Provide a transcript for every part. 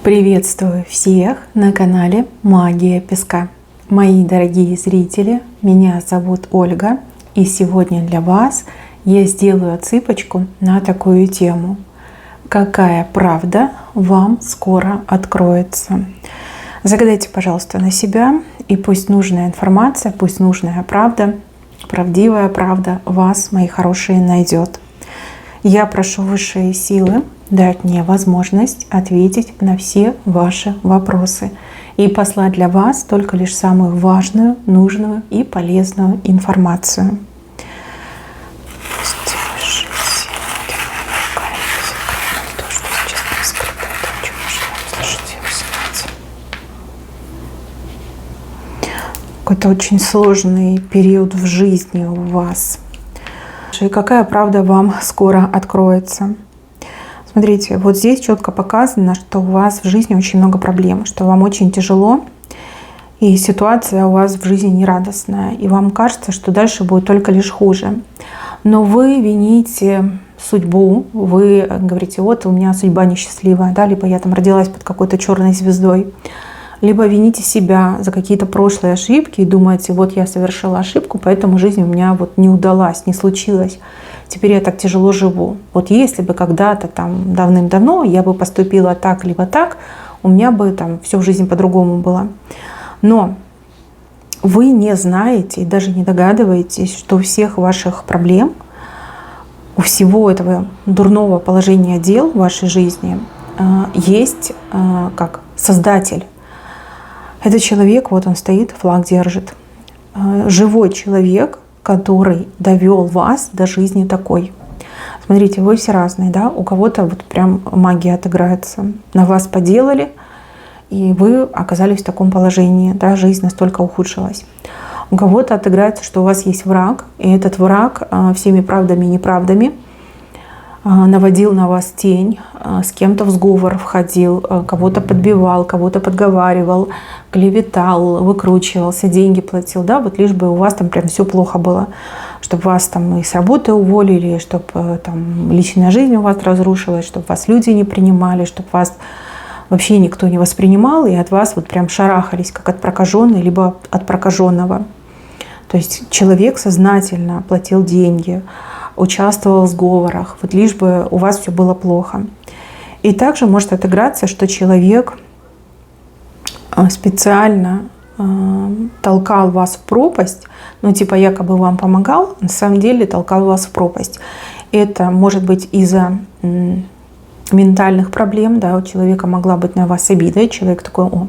Приветствую всех на канале Магия Песка. Мои дорогие зрители, меня зовут Ольга, и сегодня для вас я сделаю отсыпочку на такую тему. Какая правда вам скоро откроется? Загадайте, пожалуйста, на себя, и пусть нужная информация, пусть нужная правда, правдивая правда вас, мои хорошие, найдет. Я прошу высшие силы дать мне возможность ответить на все ваши вопросы и послать для вас только лишь самую важную, нужную и полезную информацию. Какой-то очень сложный период в жизни у вас. И какая правда вам скоро откроется? Смотрите, вот здесь четко показано, что у вас в жизни очень много проблем, что вам очень тяжело, и ситуация у вас в жизни нерадостная, и вам кажется, что дальше будет только лишь хуже. Но вы вините судьбу, вы говорите, вот у меня судьба несчастливая, да, либо я там родилась под какой-то черной звездой, либо вините себя за какие-то прошлые ошибки и думаете, вот я совершила ошибку, поэтому жизнь у меня вот не удалась, не случилась. Теперь я так тяжело живу. Вот если бы когда-то там давным-давно я бы поступила так, либо так, у меня бы там все в жизни по-другому было. Но вы не знаете и даже не догадываетесь, что у всех ваших проблем, у всего этого дурного положения дел в вашей жизни есть как создатель. Этот человек, вот он стоит, флаг держит. Живой человек, который довел вас до жизни такой. Смотрите, вы все разные, да? У кого-то вот прям магия отыграется. На вас поделали, и вы оказались в таком положении, да? Жизнь настолько ухудшилась. У кого-то отыграется, что у вас есть враг, и этот враг всеми правдами и неправдами наводил на вас тень, с кем-то в сговор входил, кого-то подбивал, кого-то подговаривал, клеветал, выкручивался, деньги платил, да, вот лишь бы у вас там прям все плохо было, чтобы вас там и с работы уволили, чтобы там личная жизнь у вас разрушилась, чтобы вас люди не принимали, чтобы вас вообще никто не воспринимал, и от вас вот прям шарахались, как от прокаженной, либо от прокаженного. То есть человек сознательно платил деньги, участвовал в сговорах, вот лишь бы у вас все было плохо. И также может отыграться, что человек специально толкал вас в пропасть, ну типа якобы вам помогал, на самом деле толкал вас в пропасть. Это может быть из-за ментальных проблем, да, у человека могла быть на вас обида, и человек такой, о,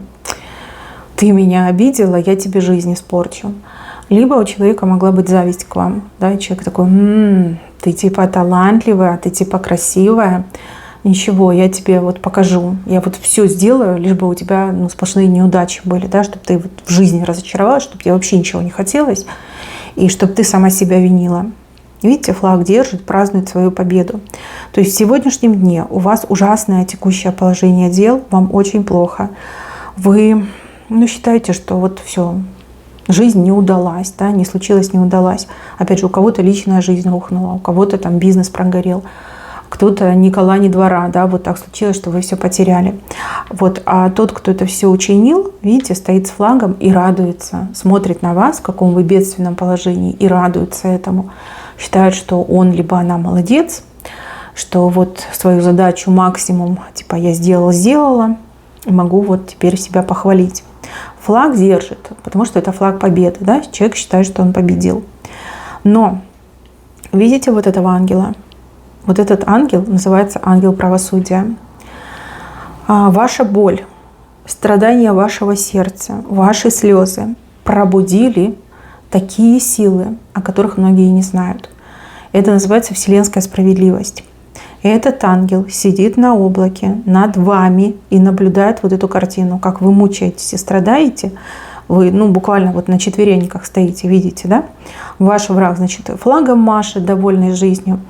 ты меня обидела, я тебе жизнь испорчу. Либо у человека могла быть зависть к вам, да, и человек такой, ты типа талантливая, ты типа красивая, ничего, я тебе вот покажу, я вот все сделаю, лишь бы у тебя сплошные неудачи были, да, чтобы ты вот в жизни разочаровалась, чтобы тебе вообще ничего не хотелось, и чтобы ты сама себя винила. Видите, флаг держит, празднует свою победу. То есть в сегодняшнем дне у вас ужасное текущее положение дел, вам очень плохо. Вы считаете, что вот все, жизнь не удалась, да, не случилось, не удалась. Опять же, у кого-то личная жизнь рухнула, у кого-то там бизнес прогорел, кто-то ни кола, ни двора, да, вот так случилось, что вы все потеряли. Вот, а тот, кто это все учинил, видите, стоит с флагом и радуется, смотрит на вас, в каком вы бедственном положении, и радуется этому. Считает, что он либо она молодец, что вот свою задачу максимум, типа я сделала, могу вот теперь себя похвалить. Флаг держит, потому что это флаг победы, да? Человек считает, что он победил. Но видите вот этого ангела? Вот этот ангел называется ангел правосудия. Ваша боль, страдания вашего сердца, ваши слезы пробудили такие силы, о которых многие не знают. Это называется вселенская справедливость. Этот ангел сидит на облаке над вами и наблюдает вот эту картину, как вы мучаетесь и страдаете. Вы буквально вот на четвереньках стоите, видите, да? Ваш враг, значит, флагом машет, довольный жизнью.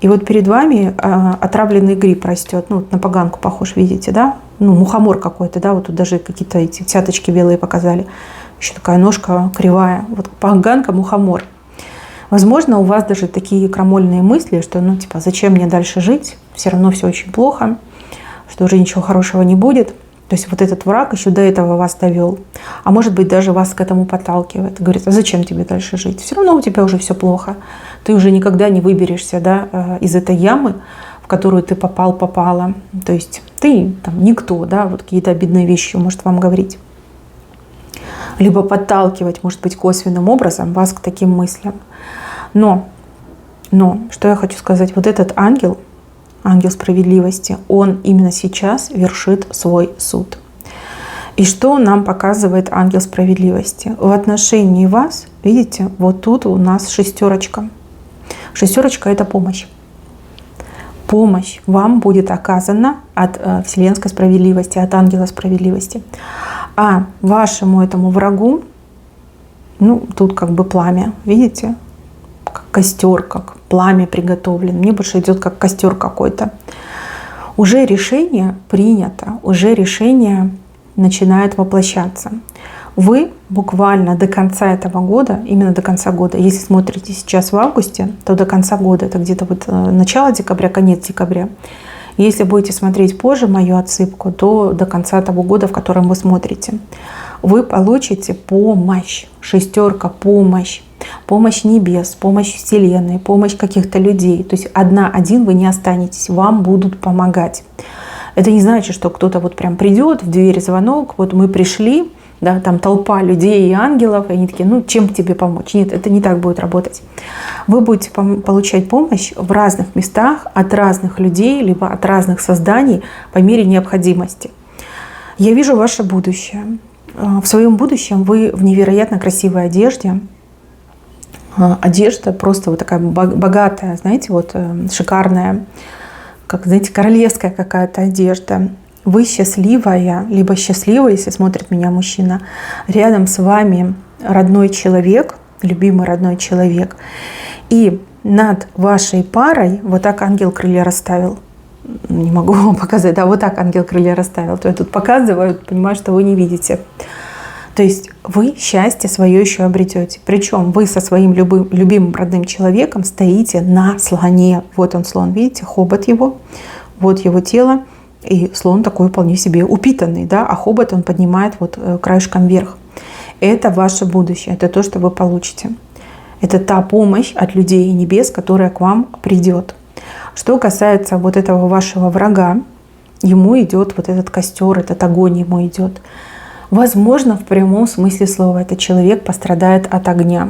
И вот перед вами отравленный гриб растет, на поганку похож, видите, да? Мухомор какой-то, да? Вот тут даже какие-то эти цяточки белые показали. Еще такая ножка кривая. Вот поганка, мухомор. Возможно, у вас даже такие крамольные мысли, что, зачем мне дальше жить? Все равно все очень плохо, что уже ничего хорошего не будет. То есть вот этот враг еще до этого вас довел. А может быть, даже вас к этому подталкивает. Говорит, а зачем тебе дальше жить? Все равно у тебя уже все плохо. Ты уже никогда не выберешься, да, из этой ямы, в которую ты попала. То есть ты там никто, да, вот какие-то обидные вещи может вам говорить. Либо подталкивать, может быть, косвенным образом вас к таким мыслям. Но, что я хочу сказать, вот этот ангел справедливости, он именно сейчас вершит свой суд. И что нам показывает ангел справедливости? В отношении вас, видите, вот тут у нас шестерочка. Шестерочка – это помощь. Помощь вам будет оказана от вселенской справедливости, от ангела справедливости. А вашему этому врагу, тут как бы пламя, видите? Как костер, как пламя приготовлено. Мне больше идет как костер какой-то. Уже решение принято, уже решение начинает воплощаться. Вы буквально до конца этого года, именно до конца года, если смотрите сейчас в августе, то до конца года, это где-то вот начало декабря, конец декабря. Если будете смотреть позже мою отсыпку, то до конца того года, в котором вы смотрите, вы получите помощь, шестерка, помощь. Помощь небес, помощь Вселенной, помощь каких-то людей. То есть один вы не останетесь, вам будут помогать. Это не значит, что кто-то вот прям придет, в дверь звонок, вот мы пришли, да, там толпа людей и ангелов, и они такие, чем тебе помочь? Нет, это не так будет работать. Вы будете получать помощь в разных местах, от разных людей, либо от разных созданий по мере необходимости. Я вижу ваше будущее. В своем будущем вы в невероятно красивой одежде. Одежда просто вот такая богатая, знаете, вот шикарная, как, знаете, королевская какая-то одежда. Вы счастливая, либо счастливый, если смотрит меня мужчина, рядом с вами родной человек, любимый родной человек. И над вашей парой, вот так ангел крылья расставил. Не могу вам показать, да, вот так ангел крылья расставил. То я тут показываю, понимаю, что вы не видите. То есть вы счастье свое еще обретете. Причем вы со своим любимым родным человеком стоите на слоне. Вот он слон, видите, хобот его, вот его тело. И слон такой вполне себе упитанный, да, а хобот он поднимает вот краешком вверх. Это ваше будущее, это то, что вы получите. Это та помощь от людей и небес, которая к вам придет. Что касается вот этого вашего врага, ему идет вот этот костер, этот огонь ему идет. Возможно, в прямом смысле слова, этот человек пострадает от огня,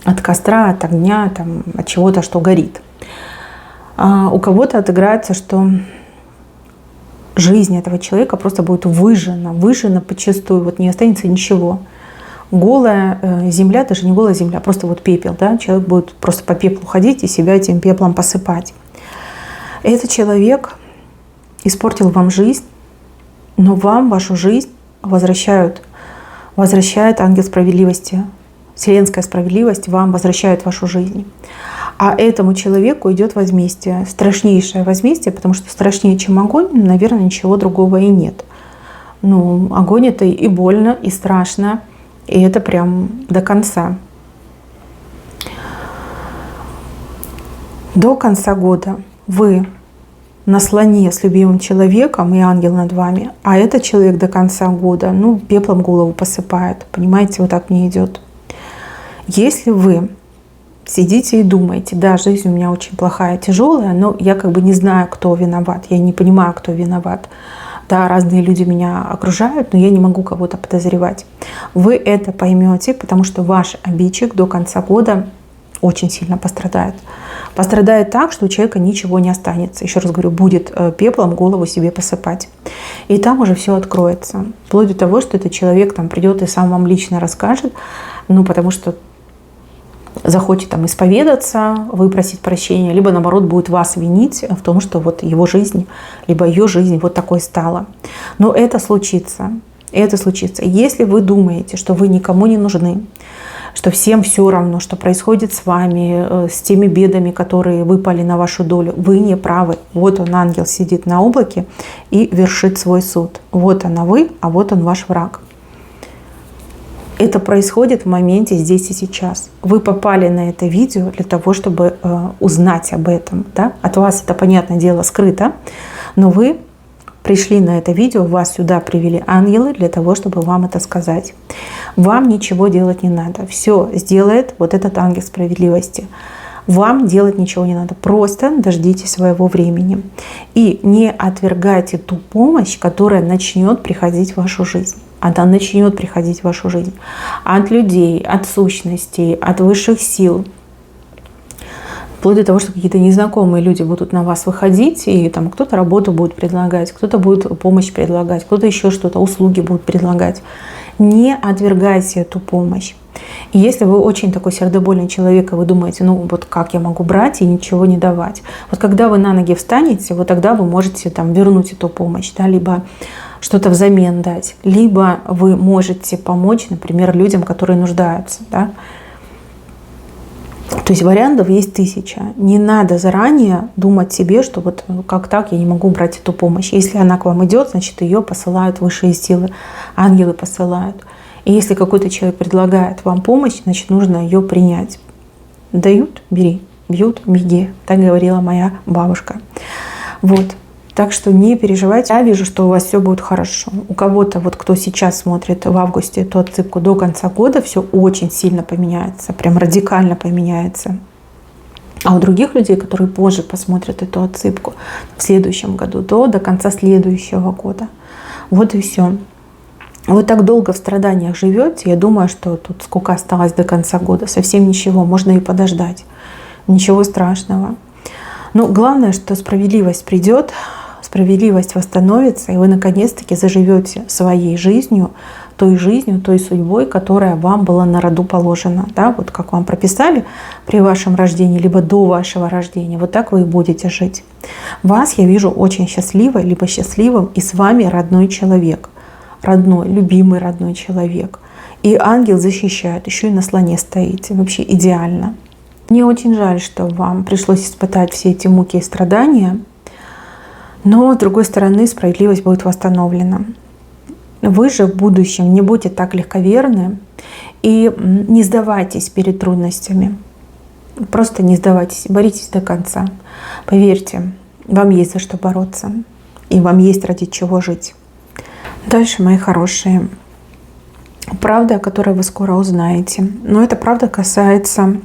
от костра, от огня, там, от чего-то, что горит. А у кого-то отыграется, что жизнь этого человека просто будет выжжена подчистую, вот не останется ничего. Голая земля, даже не голая земля, просто вот пепел, да, человек будет просто по пеплу ходить и себя этим пеплом посыпать. Этот человек испортил вам жизнь, но вам вашу жизнь возвращает ангел справедливости. Вселенская справедливость вам возвращает вашу жизнь. А этому человеку идет возмездие, страшнейшее возмездие, потому что страшнее, чем огонь, наверное, ничего другого и нет. Огонь — это и больно, и страшно, и это прям до конца. До конца года вы на слоне с любимым человеком и ангел над вами, а этот человек до конца года, пеплом голову посыпает. Понимаете, вот так мне идет. Если вы сидите и думаете, да, жизнь у меня очень плохая, тяжелая, но я как бы не знаю, кто виноват, я не понимаю, кто виноват. Да, разные люди меня окружают, но я не могу кого-то подозревать. Вы это поймете, потому что ваш обидчик до конца года очень сильно пострадает. Пострадает так, что у человека ничего не останется. Еще раз говорю, будет пеплом голову себе посыпать. И там уже все откроется. Вплоть до того, что этот человек там придет и сам вам лично расскажет, потому что захочет там исповедаться, выпросить прощения, либо наоборот будет вас винить в том, что вот его жизнь, либо ее жизнь вот такой стала. Но это случится. Это случится. Если вы думаете, что вы никому не нужны, что всем все равно, что происходит с вами, с теми бедами, которые выпали на вашу долю, вы не правы. Вот он, ангел, сидит на облаке и вершит свой суд. Вот она вы, а вот он ваш враг. Это происходит в моменте здесь и сейчас. Вы попали на это видео для того, чтобы узнать об этом. Да? От вас это, понятное дело, скрыто, но вы пришли на это видео, вас сюда привели ангелы для того, чтобы вам это сказать. Вам ничего делать не надо. Все сделает вот этот ангел справедливости. Вам делать ничего не надо. Просто дождитесь своего времени. И не отвергайте ту помощь, которая начнет приходить в вашу жизнь. Она начнет приходить в вашу жизнь. От людей, от сущностей, от высших сил. Вплоть до того, что какие-то незнакомые люди будут на вас выходить, и там кто-то работу будет предлагать, кто-то будет помощь предлагать, кто-то еще что-то, услуги будут предлагать. Не отвергайте эту помощь. И если вы очень такой сердобольный человек, и вы думаете, ну вот как я могу брать и ничего не давать. Вот когда вы на ноги встанете, вот тогда вы можете там вернуть эту помощь, да, либо что-то взамен дать, либо вы можете помочь, например, людям, которые нуждаются, да. То есть вариантов есть 1000. Не надо заранее думать себе, что вот как так, я не могу брать эту помощь. Если она к вам идет, значит ее посылают высшие силы, ангелы посылают. И если какой-то человек предлагает вам помощь, значит нужно ее принять. Дают — бери, бьют — беги. Так говорила моя бабушка. Вот. Так что не переживайте. Я вижу, что у вас все будет хорошо. У кого-то, вот кто сейчас смотрит в августе эту отсыпку, до конца года все очень сильно поменяется, прям радикально поменяется. А у других людей, которые позже посмотрят эту отсыпку в следующем году, то до конца следующего года. Вот и все. Вы так долго в страданиях живете, я думаю, что тут сколько осталось до конца года, совсем ничего, можно и подождать. Ничего страшного. Но главное, что справедливость придет, справедливость восстановится, и вы наконец-таки заживете своей жизнью, той судьбой, которая вам была на роду положена. Да? Вот как вам прописали при вашем рождении, либо до вашего рождения, вот так вы и будете жить. Вас я вижу очень счастливой, либо счастливым, и с вами родной человек. Родной, любимый родной человек. И ангел защищает, еще и на слоне стоите. Вообще идеально. Мне очень жаль, что вам пришлось испытать все эти муки и страдания. Но, с другой стороны, справедливость будет восстановлена. Вы же в будущем не будьте так легковерны и не сдавайтесь перед трудностями. Просто не сдавайтесь, боритесь до конца. Поверьте, вам есть за что бороться. И вам есть ради чего жить. Дальше, мои хорошие, правда, о которой вы скоро узнаете. Но эта правда касается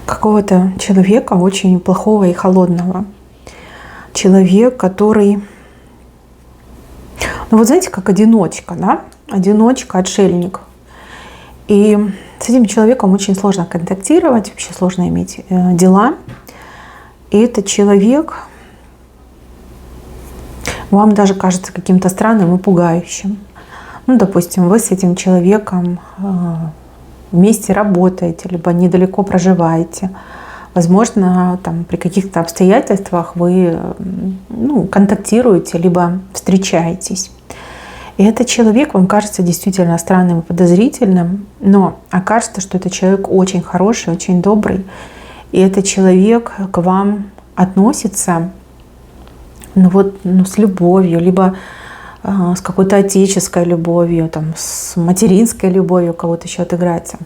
какого-то человека очень плохого и холодного. Человек, который, ну вот знаете, как одиночка, да? Одиночка, отшельник. И с этим человеком очень сложно контактировать, вообще сложно иметь дела. И этот человек вам даже кажется каким-то странным и пугающим. Ну, допустим, вы с этим человеком вместе работаете, либо недалеко проживаете. Возможно, там, при каких-то обстоятельствах вы контактируете, либо встречаетесь. И этот человек вам кажется действительно странным и подозрительным, но окажется, что этот человек очень хороший, очень добрый. И этот человек к вам относится с любовью, либо с какой-то отеческой любовью, там, с материнской любовью, у кого-то еще отыграется.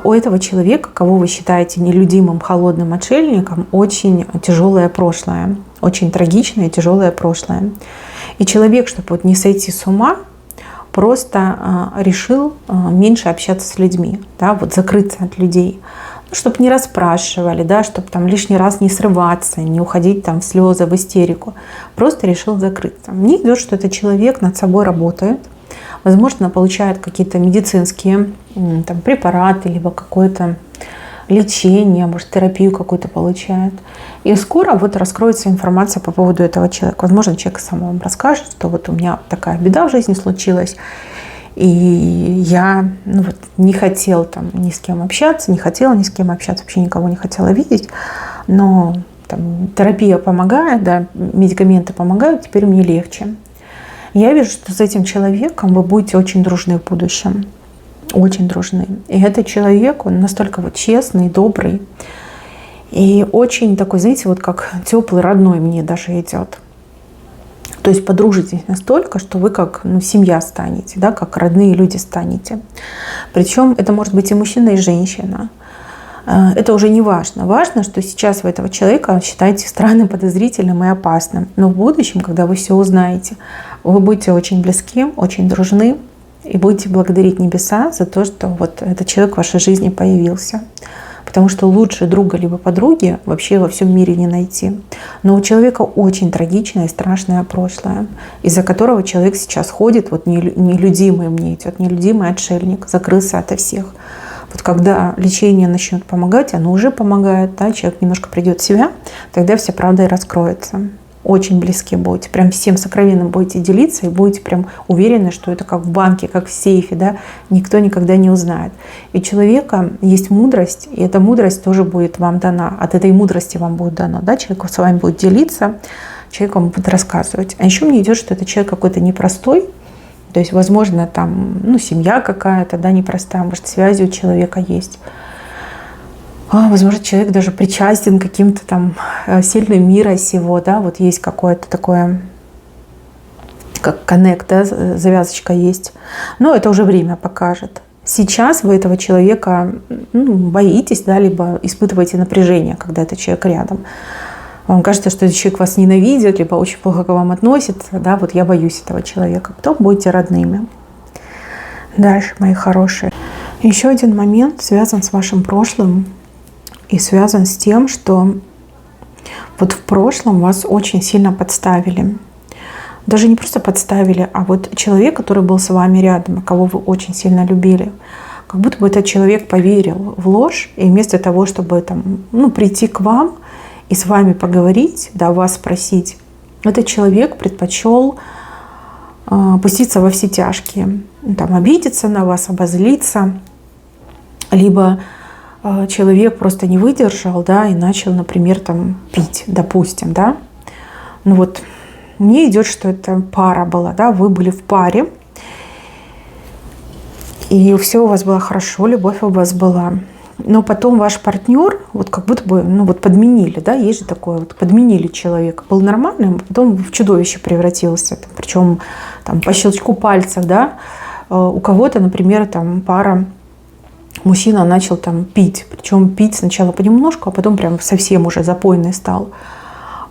У этого человека, кого вы считаете нелюдимым, холодным отшельником, очень тяжелое прошлое, очень трагичное и тяжелое прошлое. И человек, чтобы вот не сойти с ума, просто решил меньше общаться с людьми, да, вот закрыться от людей, чтобы не расспрашивали, да, чтобы там лишний раз не срываться, не уходить там в слезы, в истерику. Просто решил закрыться. Мне идет, что этот человек над собой работает, возможно, получает какие-то медицинские там, препараты, либо какое-то лечение, может, терапию какую-то получает. И скоро вот раскроется информация по поводу этого человека. Возможно, человек сам вам расскажет, что вот у меня такая беда в жизни случилась, и я не хотел там ни с кем общаться, не хотела ни с кем общаться, вообще никого не хотела видеть, но там, терапия помогает, да, медикаменты помогают, теперь мне легче. Я вижу, что с этим человеком вы будете очень дружны в будущем. Очень дружны. И этот человек, он настолько вот честный, добрый. И очень такой, знаете, вот как теплый, родной мне даже идет. То есть подружитесь настолько, что вы как семья станете, да, как родные люди станете. Причем это может быть и мужчина, и женщина. Это уже не важно. Важно, что сейчас вы этого человека считаете странным, подозрительным и опасным. Но в будущем, когда вы все узнаете, вы будете очень близки, очень дружны и будете благодарить небеса за то, что вот этот человек в вашей жизни появился. Потому что лучше друга либо подруги вообще во всем мире не найти. Но у человека очень трагичное и страшное прошлое, из-за которого человек сейчас ходит, вот нелюдимый мне идет, нелюдимый отшельник, закрылся ото всех. Вот когда лечение начнет помогать, оно уже помогает, да, человек немножко придет в себя, тогда вся правда и раскроется. Очень близки будете, прям всем сокровенным будете делиться и будете прям уверены, что это как в банке, как в сейфе, да, никто никогда не узнает. И у человека есть мудрость, и эта мудрость тоже будет вам дана. От этой мудрости вам будет дано, да, человек с вами будет делиться, человек вам будет рассказывать. А еще мне идет, что это человек какой-то непростой, то есть, возможно, там, ну, семья какая-то, да, непростая, может, связи у человека есть. Возможно, человек даже причастен к каким-то там сильным мира сего, да, вот есть какое-то такое, как коннект, да, завязочка есть. Но это уже время покажет. Сейчас вы этого человека боитесь, да, либо испытываете напряжение, когда этот человек рядом. Вам кажется, что этот человек вас ненавидит, либо очень плохо к вам относится, да, вот я боюсь этого человека. Потом будете родными. Дальше, мои хорошие. Еще один момент связан с вашим прошлым. И связан с тем, что вот в прошлом вас очень сильно подставили. Даже не просто подставили, а вот человек, который был с вами рядом, кого вы очень сильно любили, как будто бы этот человек поверил в ложь, и вместо того, чтобы там, прийти к вам и с вами поговорить, да, вас спросить, этот человек предпочел пуститься во все тяжкие, там, обидеться на вас, обозлиться, либо человек просто не выдержал, да, и начал, например, там пить, допустим, да. Ну вот, мне идет, что это пара была, да, вы были в паре, и все у вас было хорошо, любовь у вас была. Но потом ваш партнер, вот как будто бы, подменили, да, есть же такое, вот подменили человека. Был нормальным, потом в чудовище превратился, причем там по щелчку пальцев, да. У кого-то, например, там пара, мужчина начал там пить, причем пить сначала понемножку, а потом прям совсем уже запойный стал.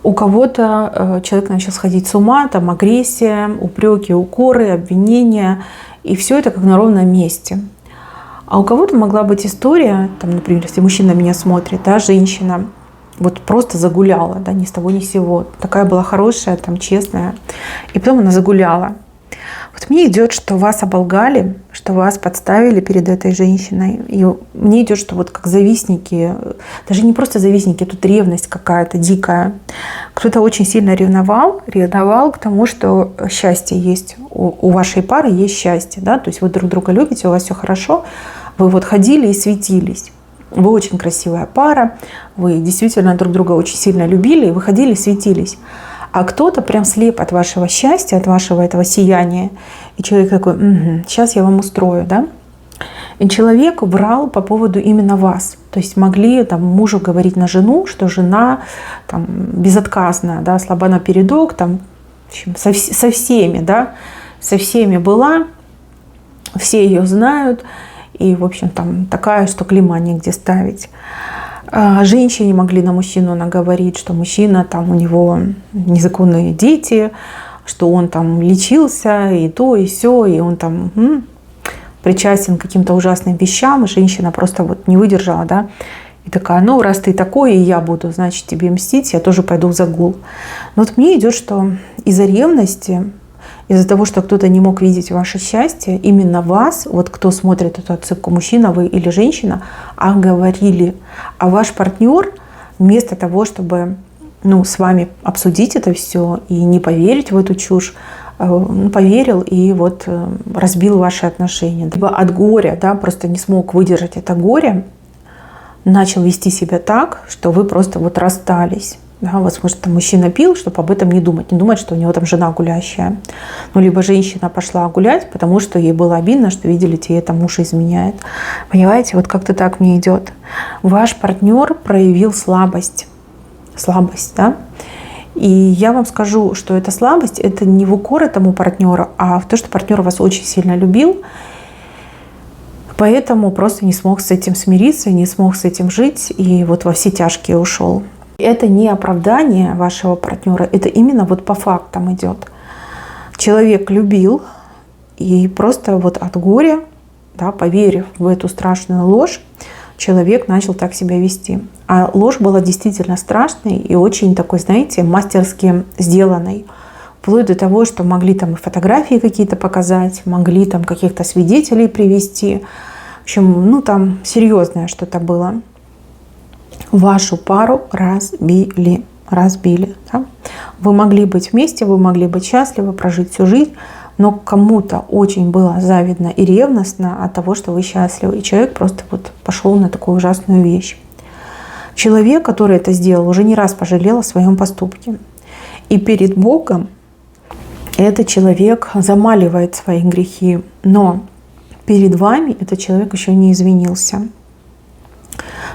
У кого-то человек начал сходить с ума, там агрессия, упреки, укоры, обвинения, и все это как на ровном месте. А у кого-то могла быть история, там, например, если мужчина меня смотрит, да, женщина вот просто загуляла, да, ни с того ни с сего, такая была хорошая, там, честная, и потом она загуляла. Вот мне идет, что вас оболгали, что вас подставили перед этой женщиной. И мне идет, что вот как завистники, даже не просто завистники, тут ревность какая-то дикая. Кто-то очень сильно ревновал к тому, что счастье есть. У вашей пары есть счастье, да, то есть вы друг друга любите, у вас все хорошо, вы вот ходили и светились. Вы очень красивая пара, вы действительно друг друга очень сильно любили, и вы ходили и светились. А кто-то прям слеп от вашего счастья, от вашего этого сияния. И человек такой, сейчас я вам устрою, да? И человек врал по поводу именно вас. То есть могли там мужу говорить на жену, что жена там безотказная, да, слаба напередок, там, в общем, со всеми, да, со всеми была, все ее знают. И, в общем, там такая, что клейма негде ставить. Женщине могли на мужчину наговорить, что мужчина, там у него незаконные дети, что он там лечился, и то, и сё, и он там причастен к каким-то ужасным вещам, и женщина просто вот не выдержала, да, и такая, раз ты такой, и я буду, значит, тебе мстить, я тоже пойду в загул. Но вот мне идет, что из-за ревности, из-за того, что кто-то не мог видеть ваше счастье, именно вас, вот кто смотрит эту отсылку, мужчина вы или женщина, оговорили. А ваш партнер вместо того, чтобы с вами обсудить это все и не поверить в эту чушь, поверил и вот разбил ваши отношения. Либо от горя, да, просто не смог выдержать это горе, начал вести себя так, что вы просто вот расстались. Да, возможно, там мужчина пил, чтобы об этом не думать, что у него там жена гулящая. Либо женщина пошла гулять, потому что ей было обидно, что видели, тебе это муж изменяет. Понимаете, вот как-то так мне идет. Ваш партнер проявил слабость, да. И я вам скажу, что эта слабость, это не в укор этому партнеру, а в то, что партнер вас очень сильно любил. Поэтому просто не смог с этим смириться, не смог с этим жить и вот во все тяжкие ушел. Это не оправдание вашего партнера, это именно вот по фактам идет. Человек любил и просто вот от горя, да, поверив в эту страшную ложь, человек начал так себя вести. А ложь была действительно страшной и очень такой, знаете, мастерски сделанной. Вплоть до того, что могли там и фотографии какие-то показать, могли там каких-то свидетелей привести. В общем, ну там серьезное что-то было. Вашу пару разбили. Да? Вы могли быть вместе, вы могли быть счастливы, прожить всю жизнь, но кому-то очень было завидно и ревностно от того, что вы счастливы. И человек просто вот пошел на такую ужасную вещь. Человек, который это сделал, уже не раз пожалел о своем поступке. И перед Богом этот человек замаливает свои грехи, но перед вами этот человек еще не извинился.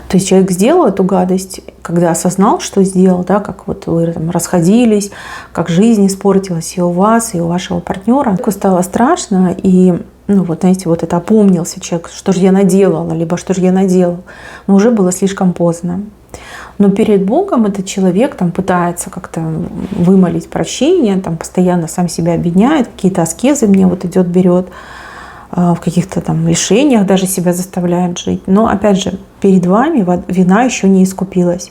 То есть человек сделал эту гадость, когда осознал, что сделал, да, как вот вы там расходились, как жизнь испортилась и у вас, и у вашего партнера. Стало страшно, и, ну вот, знаете, вот это опомнился человек, что же я наделала, либо что же я наделал. Но уже было слишком поздно. Но перед Богом этот человек там пытается как-то вымолить прощение, там постоянно сам себя обвиняет, какие-то аскезы мне вот идет, берет, в каких-то там лишениях даже себя заставляет жить. Но опять же, перед вами вина еще не искупилась.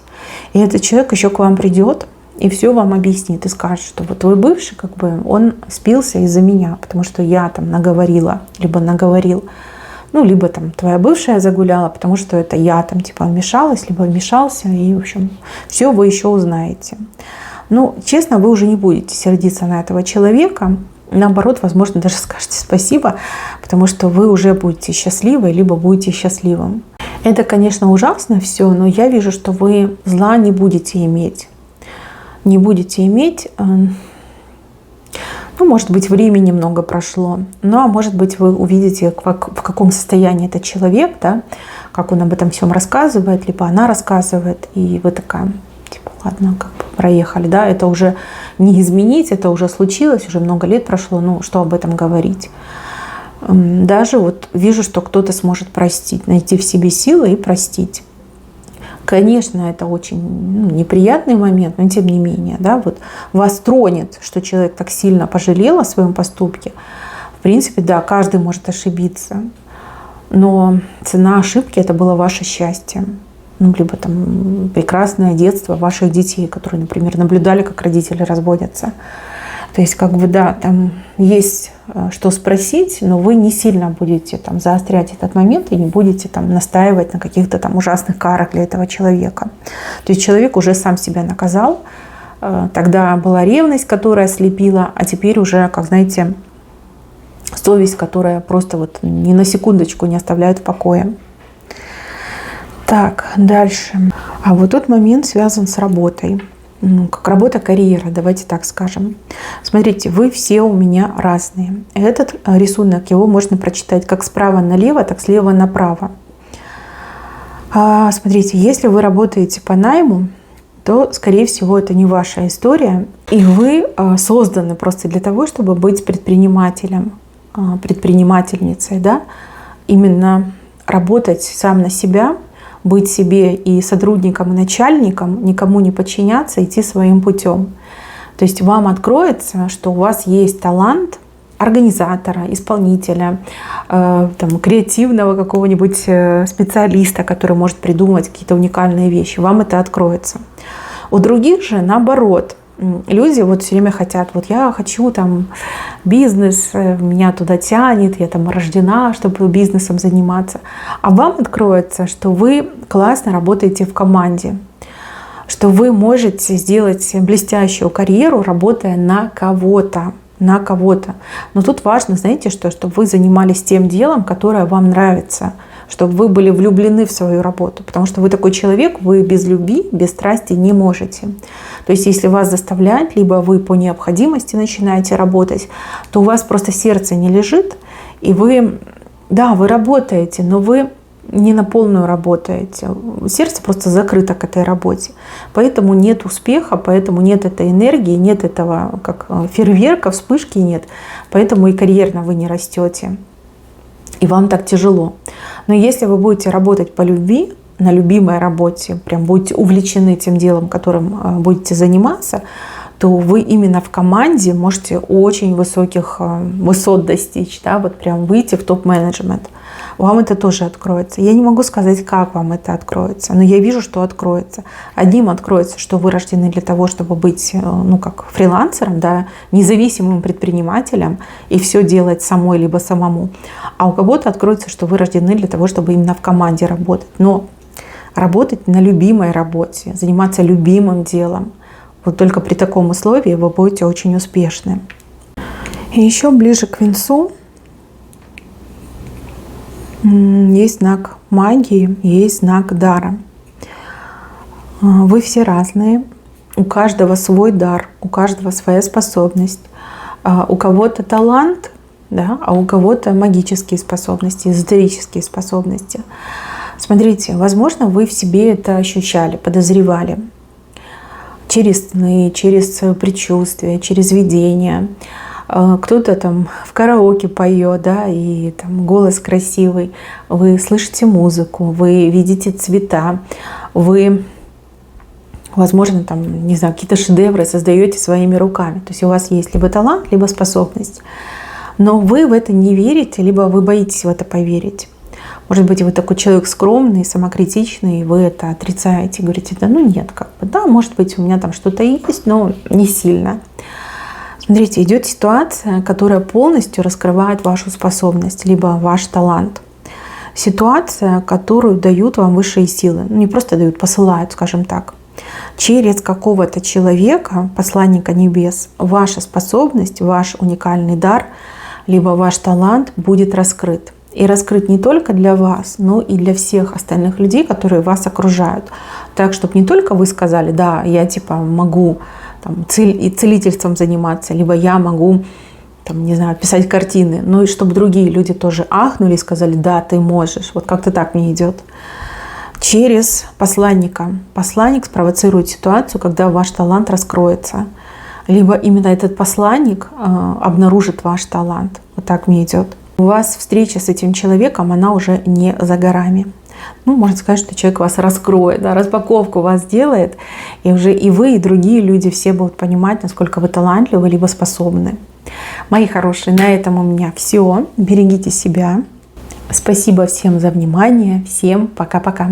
И этот человек еще к вам придет и все вам объяснит и скажет, что вот твой бывший, как бы, он спился из-за меня, потому что я там наговорила, либо наговорил. Ну, либо там твоя бывшая загуляла, потому что это я там типа вмешалась, либо вмешался, и, в общем, все вы еще узнаете. Ну, честно, вы уже не будете сердиться на этого человека. Наоборот, возможно, даже скажете спасибо, потому что вы уже будете счастливы, либо будете счастливым. Это, конечно, ужасно все, но я вижу, что вы зла не будете иметь. Не будете иметь. Ну, может быть, времени много прошло, ну, а может быть, вы увидите, в каком состоянии этот человек, да, как он об этом всем рассказывает, либо она рассказывает, и вы такая, типа, ладно, как бы проехали, да, это уже не изменить, это уже случилось, уже много лет прошло, ну, что об этом говорить. Даже вот вижу, что кто-то сможет простить, найти в себе силы и простить. Конечно, это очень неприятный момент, но тем не менее, да, вот вас тронет, что человек так сильно пожалел о своем поступке. В принципе, да, каждый может ошибиться, но цена ошибки — это было ваше счастье. Ну, либо там прекрасное детство ваших детей, которые, например, наблюдали, как родители разводятся. То есть, как бы, да, там есть что спросить, но вы не сильно будете там заострять этот момент и не будете там настаивать на каких-то там ужасных карах для этого человека. То есть человек уже сам себя наказал. Тогда была ревность, которая слепила, а теперь уже, как знаете, совесть, которая просто вот ни на секундочку не оставляет в покое. Так, дальше. А вот тот момент связан с работой. Как работа, карьера, давайте так скажем. Смотрите, вы все у меня разные. Этот рисунок, его можно прочитать как справа налево, так слева направо. Смотрите, если вы работаете по найму, то, скорее всего, это не ваша история. И вы созданы просто для того, чтобы быть предпринимателем, предпринимательницей, да? Именно работать сам на себя, быть себе и сотрудником, и начальником, никому не подчиняться, идти своим путем. То есть вам откроется, что у вас есть талант организатора, исполнителя, там, креативного какого-нибудь специалиста, который может придумать какие-то уникальные вещи. Вам это откроется. У других же наоборот. Люди вот все время хотят, вот я хочу там бизнес, меня туда тянет, я там рождена, чтобы бизнесом заниматься. А вам откроется, что вы классно работаете в команде, что вы можете сделать блестящую карьеру, работая на кого-то. Но тут важно, знаете, чтобы вы занимались тем делом, которое вам нравится, чтобы вы были влюблены в свою работу. Потому что вы такой человек, вы без любви, без страсти не можете. То есть если вас заставляют, либо вы по необходимости начинаете работать, то у вас просто сердце не лежит, и вы, да, вы работаете, но вы не на полную работаете. Сердце просто закрыто к этой работе. Поэтому нет успеха, поэтому нет этой энергии, нет этого как фейерверка, вспышки нет. Поэтому и карьерно вы не растете. и вам так тяжело. Но если вы будете работать по любви, на любимой работе, прям будете увлечены тем делом, которым будете заниматься, то вы именно в команде можете очень высоких высот достичь, да, вот прям выйти в топ-менеджмент. Вам это тоже откроется. Я не могу сказать, как вам это откроется, но я вижу, что откроется. Одним откроется, что вы рождены для того, чтобы быть, ну, как фрилансером, да, независимым предпринимателем и все делать самой либо самому. А у кого-то откроется, что вы рождены для того, чтобы именно в команде работать. Но работать на любимой работе, заниматься любимым делом. Вот только при таком условии вы будете очень успешны. И еще ближе к Венцу есть знак магии, есть знак дара. Вы все разные, у каждого свой дар, у каждого своя способность. У кого-то талант, да, а у кого-то магические способности, эзотерические способности. Смотрите, возможно, вы в себе это ощущали, подозревали. Через сны, через предчувствия, через видения. Кто-то там в караоке поет, да, и там голос красивый. Вы слышите музыку, вы видите цвета, вы, возможно, там, не знаю, какие-то шедевры создаете своими руками. То есть у вас есть либо талант, либо способность. Но вы в это не верите, либо вы боитесь в это поверить. Может быть, вы такой человек скромный, самокритичный, и вы это отрицаете, говорите, да ну нет, как бы, да, может быть, у меня там что-то есть, но не сильно. Смотрите, идет ситуация, которая полностью раскрывает вашу способность, либо ваш талант. Ситуация, которую дают вам высшие силы. Ну, не просто дают, посылают, скажем так. Через какого-то человека, посланника небес, ваша способность, ваш уникальный дар, либо ваш талант будет раскрыт. И раскрыт не только для вас, но и для всех остальных людей, которые вас окружают. Так, чтобы не только вы сказали, да, я типа могу там, целительством заниматься, либо я могу, там, не знаю, писать картины, но и чтобы другие люди тоже ахнули и сказали, да, ты можешь. Вот как-то так мне идет. Через посланника. Посланник спровоцирует ситуацию, когда ваш талант раскроется. Либо именно этот посланник обнаружит ваш талант. Вот так мне идет. У вас встреча с этим человеком, она уже не за горами. Ну, можно сказать, что человек вас раскроет, да, распаковку вас сделает, и уже и вы, и другие люди все будут понимать, насколько вы талантливы, либо способны. Мои хорошие, на этом у меня все. Берегите себя. Спасибо всем за внимание. Всем пока-пока.